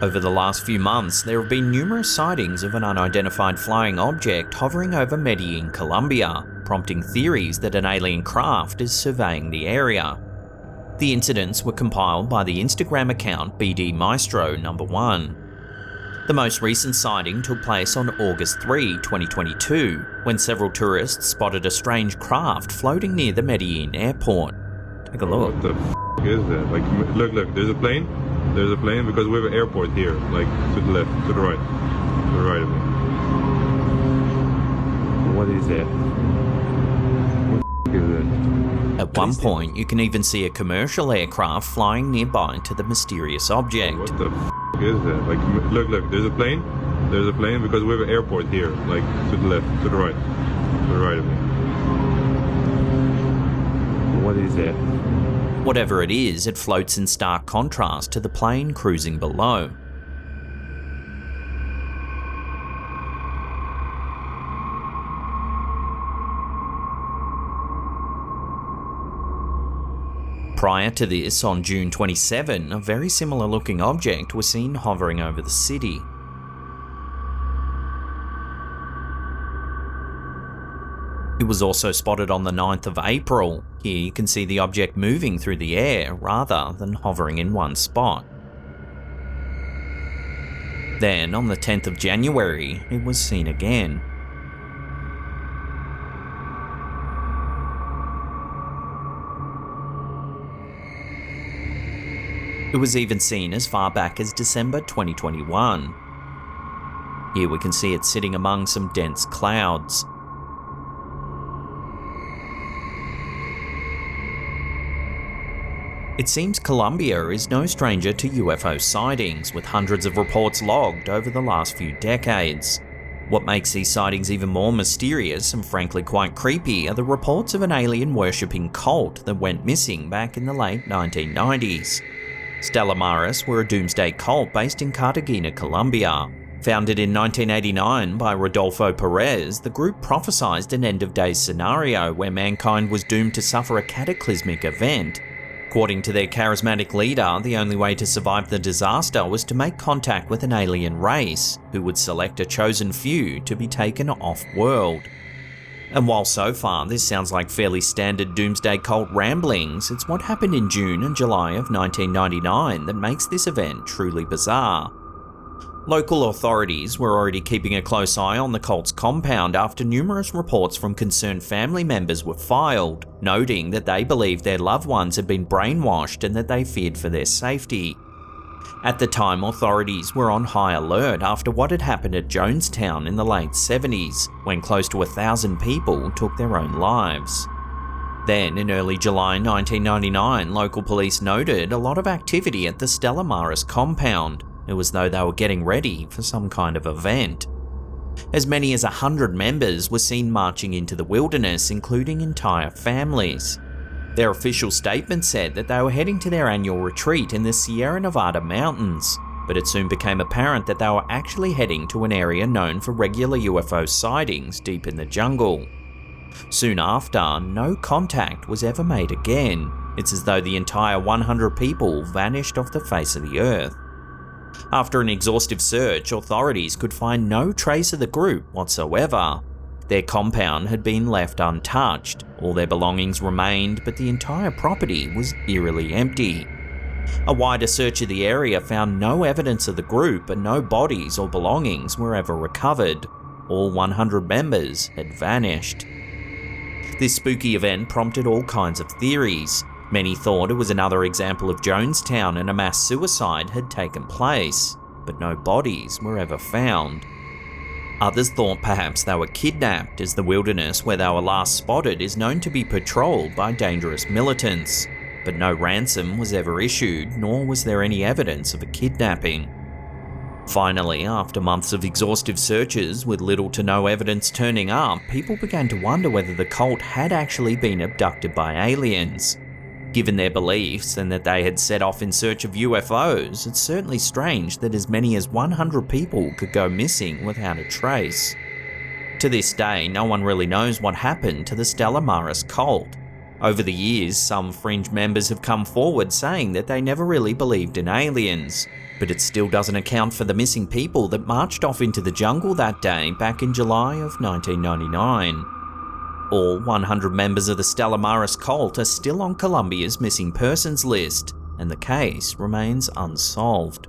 Over the last few months, there have been numerous sightings of an unidentified flying object hovering over Medellin, Colombia, prompting theories that an alien craft is surveying the area. The incidents were compiled by the Instagram account BD Maestro #1. The most recent sighting took place on August 3, 2022, when several tourists spotted a strange craft floating near the Medellin airport. Take a look. What the f is that? Like, look, there's a plane. There's a plane because we have an airport here, like to the left, to the right of me. What is that? What the f is that? At one point, you can even see a commercial aircraft flying nearby to the mysterious object. What the f is that? Like, look, there's a plane. There's a plane because we have an airport here, like to the left, to the right of me. What is that? Whatever it is, it floats in stark contrast to the plane cruising below. Prior to this, on June 27, a very similar looking object was seen hovering over the city. It was also spotted on the 9th of April. Here you can see the object moving through the air rather than hovering in one spot. Then, on the 10th of January, it was seen again. It was even seen as far back as December 2021. Here we can see it sitting among some dense clouds. It seems Colombia is no stranger to UFO sightings, with hundreds of reports logged over the last few decades. What makes these sightings even more mysterious and frankly quite creepy are the reports of an alien-worshipping cult that went missing back in the late 1990s. Stella Maris were a doomsday cult based in Cartagena, Colombia. Founded in 1989 by Rodolfo Perez, the group prophesied an end-of-days scenario where mankind was doomed to suffer a cataclysmic event. According to their charismatic leader, the only way to survive the disaster was to make contact with an alien race, who would select a chosen few to be taken off-world. And while so far this sounds like fairly standard doomsday cult ramblings, it's what happened in June and July of 1999 that makes this event truly bizarre. Local authorities were already keeping a close eye on the cult's compound after numerous reports from concerned family members were filed, noting that they believed their loved ones had been brainwashed and that they feared for their safety. At the time, authorities were on high alert after what had happened at Jonestown in the late 70s, when close to 1,000 people took their own lives. Then, in early July 1999, local police noted a lot of activity at the Stella Maris compound. It was as though they were getting ready for some kind of event. As many as 100 members were seen marching into the wilderness, including entire families. Their official statement said that they were heading to their annual retreat in the Sierra Nevada mountains, but it soon became apparent that they were actually heading to an area known for regular UFO sightings deep in the jungle. Soon after, no contact was ever made again. It's as though the entire 100 people vanished off the face of the earth. After an exhaustive search, authorities could find no trace of the group whatsoever. Their compound had been left untouched, all their belongings remained, but the entire property was eerily empty. A wider search of the area found no evidence of the group, and no bodies or belongings were ever recovered. All 100 members had vanished. This spooky event prompted all kinds of theories. Many thought it was another example of Jonestown and a mass suicide had taken place, but no bodies were ever found. Others thought perhaps they were kidnapped, as the wilderness where they were last spotted is known to be patrolled by dangerous militants, but no ransom was ever issued, nor was there any evidence of a kidnapping. Finally, after months of exhaustive searches with little to no evidence turning up, people began to wonder whether the cult had actually been abducted by aliens. Given their beliefs and that they had set off in search of UFOs, it's certainly strange that as many as 100 people could go missing without a trace. To this day, no one really knows what happened to the Stella Maris cult. Over the years, some fringe members have come forward saying that they never really believed in aliens. But it still doesn't account for the missing people that marched off into the jungle that day back in July of 1999. All 100 members of the Stella Maris cult are still on Colombia's missing persons list, and the case remains unsolved.